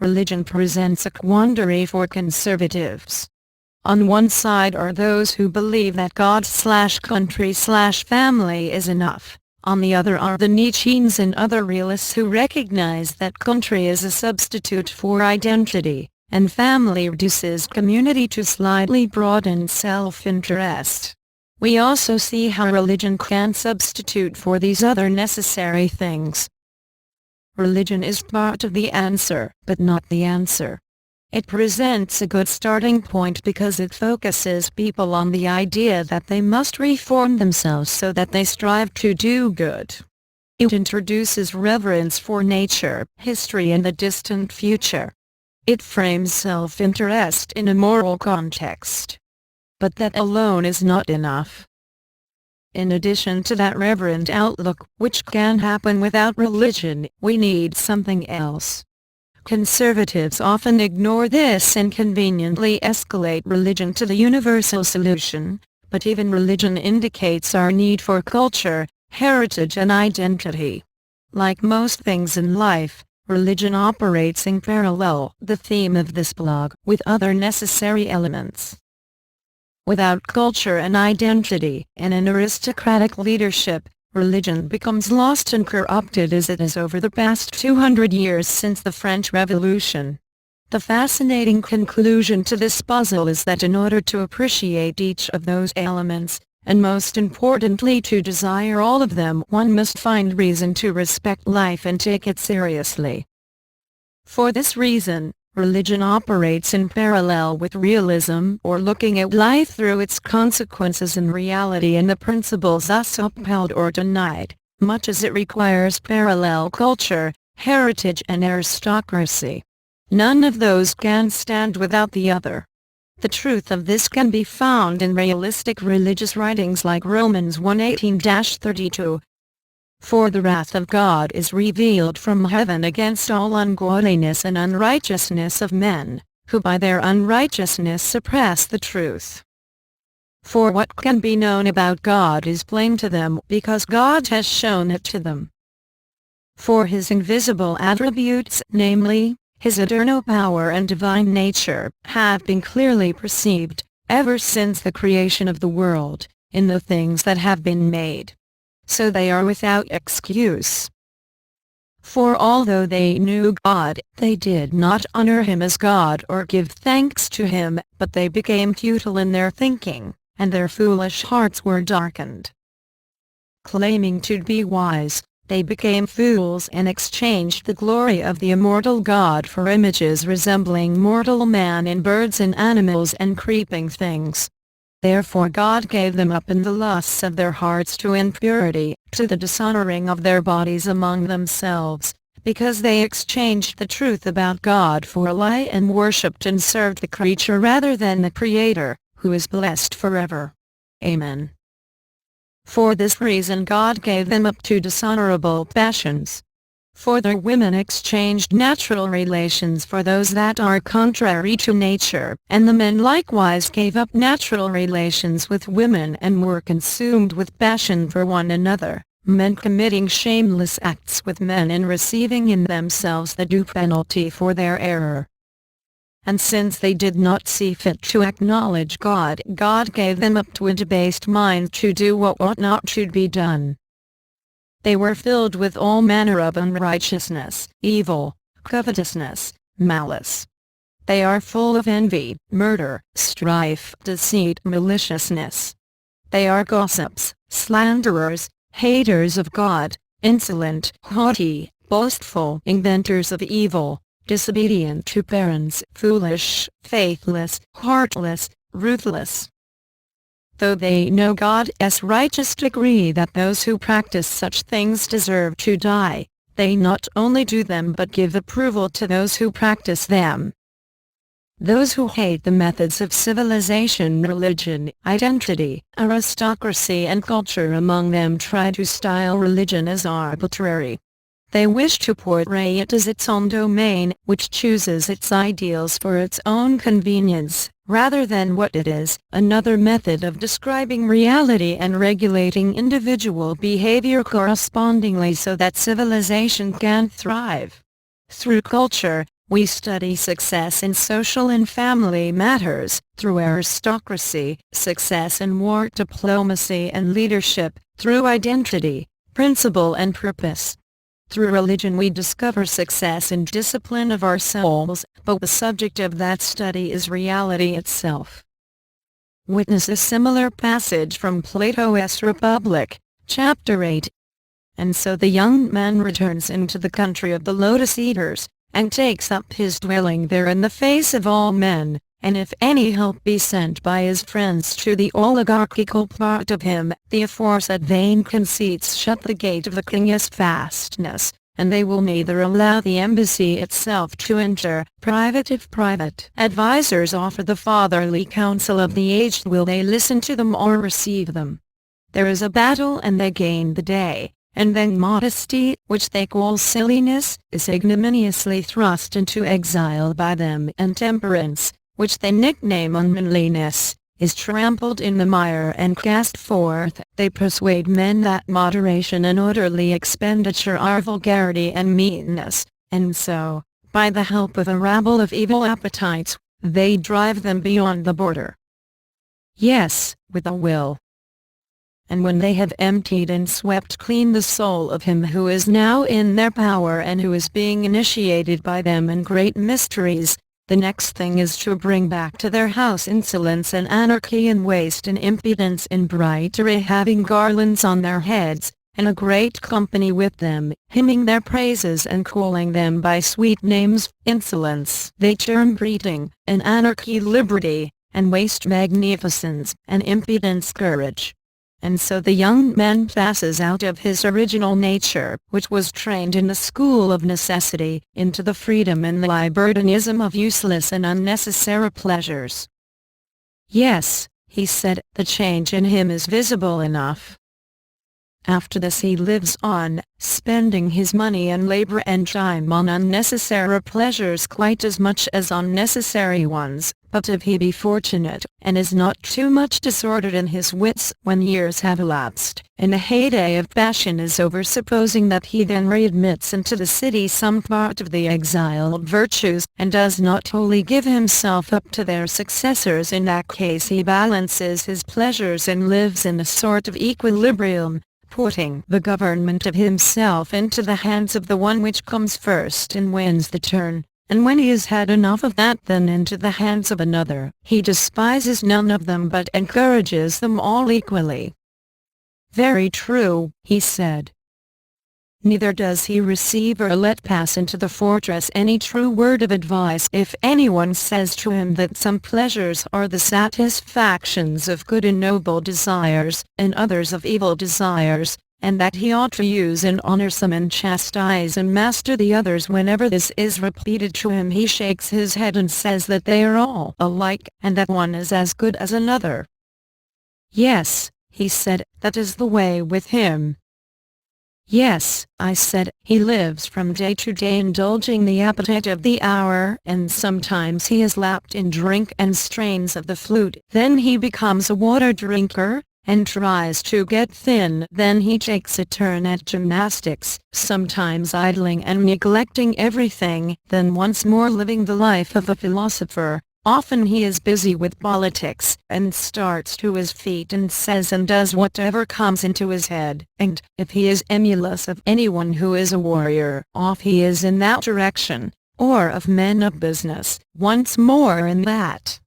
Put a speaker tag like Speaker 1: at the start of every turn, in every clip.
Speaker 1: religion presents a quandary for conservatives. On one side are those who believe that God/country/family is enough. On the other are the Nietzscheans and other realists who recognize that country is a substitute for identity, and family reduces community to slightly broadened self-interest. We also see how religion can substitute for these other necessary things. Religion is part of the answer, but not the answer. It presents a good starting point because it focuses people on the idea that they must reform themselves so that they strive to do good. It introduces reverence for nature, history and the distant future. It frames self-interest in a moral context. But that alone is not enough. In addition to that reverent outlook, which can happen without religion, we need something else. Conservatives often ignore this and conveniently escalate religion to the universal solution, but even religion indicates our need for culture, heritage and identity. Like most things in life, religion operates in parallel, the theme of this blog, with other necessary elements. Without culture and identity, and an aristocratic leadership, religion becomes lost and corrupted as it has over the past 200 years since the French Revolution. The fascinating conclusion to this puzzle is that in order to appreciate each of those elements, and most importantly to desire all of them, one must find reason to respect life and take it seriously. For this reason, religion operates in parallel with realism, or looking at life through its consequences and reality and the principles thus upheld or denied, much as it requires parallel culture, heritage and aristocracy. None of those can stand without the other. The truth of this can be found in realistic religious writings like Romans 1:18-32. For the wrath of God is revealed from heaven against all ungodliness and unrighteousness of men, who by their unrighteousness suppress the truth. For what can be known about God is plain to them, because God has shown it to them. For his invisible attributes, namely, his eternal power and divine nature, have been clearly perceived, ever since the creation of the world, in the things that have been made. So they are without excuse. For although they knew God, they did not honor him as God or give thanks to him, but they became futile in their thinking, and their foolish hearts were darkened. Claiming to be wise, they became fools and exchanged the glory of the immortal God for images resembling mortal man in birds and animals and creeping things. Therefore God gave them up in the lusts of their hearts to impurity, to the dishonoring of their bodies among themselves, because they exchanged the truth about God for a lie and worshipped and served the creature rather than the Creator, who is blessed forever. Amen. For this reason God gave them up to dishonorable passions. For their women exchanged natural relations for those that are contrary to nature, and the men likewise gave up natural relations with women and were consumed with passion for one another, men committing shameless acts with men and receiving in themselves the due penalty for their error. And since they did not see fit to acknowledge God, God gave them up to a debased mind to do what ought not to be done. They were filled with all manner of unrighteousness, evil, covetousness, malice. They are full of envy, murder, strife, deceit, maliciousness. They are gossips, slanderers, haters of God, insolent, haughty, boastful, inventors of evil, disobedient to parents, foolish, faithless, heartless, ruthless. Though they know God's righteous decree that those who practice such things deserve to die, they not only do them but give approval to those who practice them. Those who hate the methods of civilization, religion, identity, aristocracy and culture among them try to style religion as arbitrary. They wish to portray it as its own domain, which chooses its ideals for its own convenience, rather than what it is, another method of describing reality and regulating individual behavior correspondingly so that civilization can thrive. Through culture, We study success in social and family matters, through aristocracy, success in war diplomacy and leadership, through identity, principle and purpose. Through religion we discover success in discipline of our souls, but the subject of that study is reality itself. Witness a similar passage from Plato's Republic, chapter 8. And so the young man returns into the country of the lotus eaters, and takes up his dwelling there in the face of all men, and if any help be sent by his friends to the oligarchical part of him, the aforesaid vain conceits shut the gate of the king's fastness, and they will neither allow the embassy itself to enter. Private if private advisers offer the fatherly counsel of the aged, will they listen to them or receive them? There is a battle and they gain the day, and then modesty, which they call silliness, is ignominiously thrust into exile by them, and temperance, which they nickname unmanliness, is trampled in the mire and cast forth. They persuade men that moderation and orderly expenditure are vulgarity and meanness, and so, by the help of a rabble of evil appetites, they drive them beyond the border. Yes, with a will. And when they have emptied and swept clean the soul of him who is now in their power and who is being initiated by them in great mysteries, the next thing is to bring back to their house insolence and anarchy and waste and impudence and brighterry, having garlands on their heads, and a great company with them, hymning their praises and calling them by sweet names. Insolence they term breeding, and anarchy liberty, and waste magnificence, and impudence courage. And so the young man passes out of his original nature, which was trained in the school of necessity, into the freedom and the libertinism of useless and unnecessary pleasures. Yes, he said, the change in him is visible enough. After this he lives on, spending his money and labor and time on unnecessary pleasures quite as much as on necessary ones, but if he be fortunate, and is not too much disordered in his wits when years have elapsed, and the heyday of passion is over, supposing that he then readmits into the city some part of the exiled virtues, and does not wholly give himself up to their successors, in that case he balances his pleasures and lives in a sort of equilibrium, putting the government of himself into the hands of the one which comes first and wins the turn, and when he has had enough of that, then into the hands of another. He despises none of them but encourages them all equally. Very true, he said. Neither does he receive or let pass into the fortress any true word of advice if anyone says to him that some pleasures are the satisfactions of good and noble desires, and others of evil desires, and that he ought to use and honor some and chastise and master the others. Whenever this is repeated to him, he shakes his head and says that they are all alike, and that one is as good as another. Yes, he said, that is the way with him. Yes, I said, he lives from day to day indulging the appetite of the hour, and sometimes he is lapped in drink and strains of the flute. Then he becomes a water drinker, and tries to get thin. Then he takes a turn at gymnastics, sometimes idling and neglecting everything, then once more living the life of a philosopher. Often he is busy with politics, and starts to his feet and says and does whatever comes into his head, and, if he is emulous of anyone who is a warrior, off he is in that direction, or of men of business, once more in that.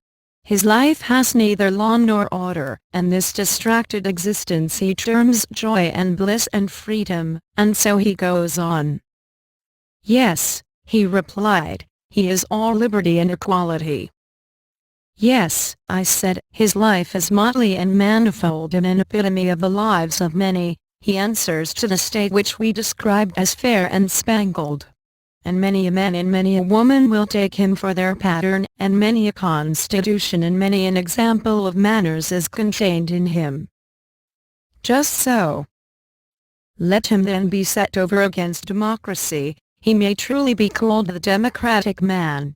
Speaker 1: His life has neither law nor order, and this distracted existence he terms joy and bliss and freedom, and so he goes on. Yes, he replied, he is all liberty and equality. Yes, I said, his life is motley and manifold and an epitome of the lives of many. He answers to the state which we described as fair and spangled. And many a man and many a woman will take him for their pattern, and many a constitution and many an example of manners is contained in him. Just so. Let him then be set over against democracy, he may truly be called the democratic man.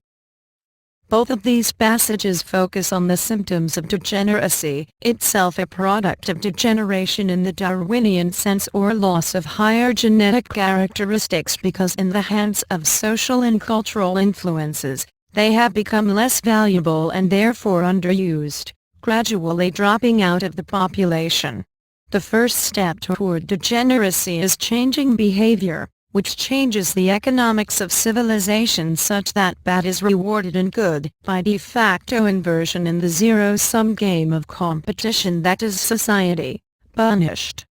Speaker 1: Both of these passages focus on the symptoms of degeneracy, itself a product of degeneration in the Darwinian sense or loss of higher genetic characteristics because in the hands of social and cultural influences, they have become less valuable and therefore underused, gradually dropping out of the population. The first step toward degeneracy is changing behavior, which changes the economics of civilization such that bad is rewarded and good by de facto inversion in the zero-sum game of competition that is society, punished.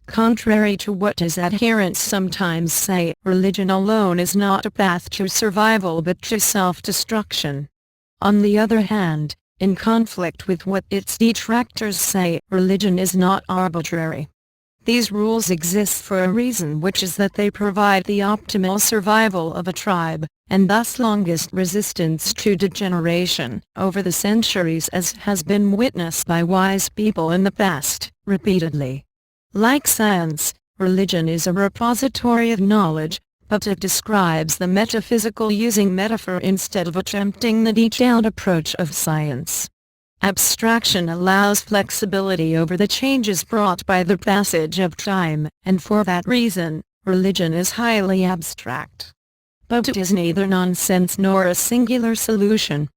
Speaker 1: Contrary to what his adherents sometimes say, religion alone is not a path to survival but to self-destruction. On the other hand, in conflict with what its detractors say, religion is not arbitrary. These rules exist for a reason, which is that they provide the optimal survival of a tribe, and thus longest resistance to degeneration over the centuries, as has been witnessed by wise people in the past, repeatedly. Like science, religion is a repository of knowledge, but it describes the metaphysical using metaphor instead of attempting the detailed approach of science. Abstraction allows flexibility over the changes brought by the passage of time, and for that reason, religion is highly abstract. But it is neither nonsense nor a singular solution,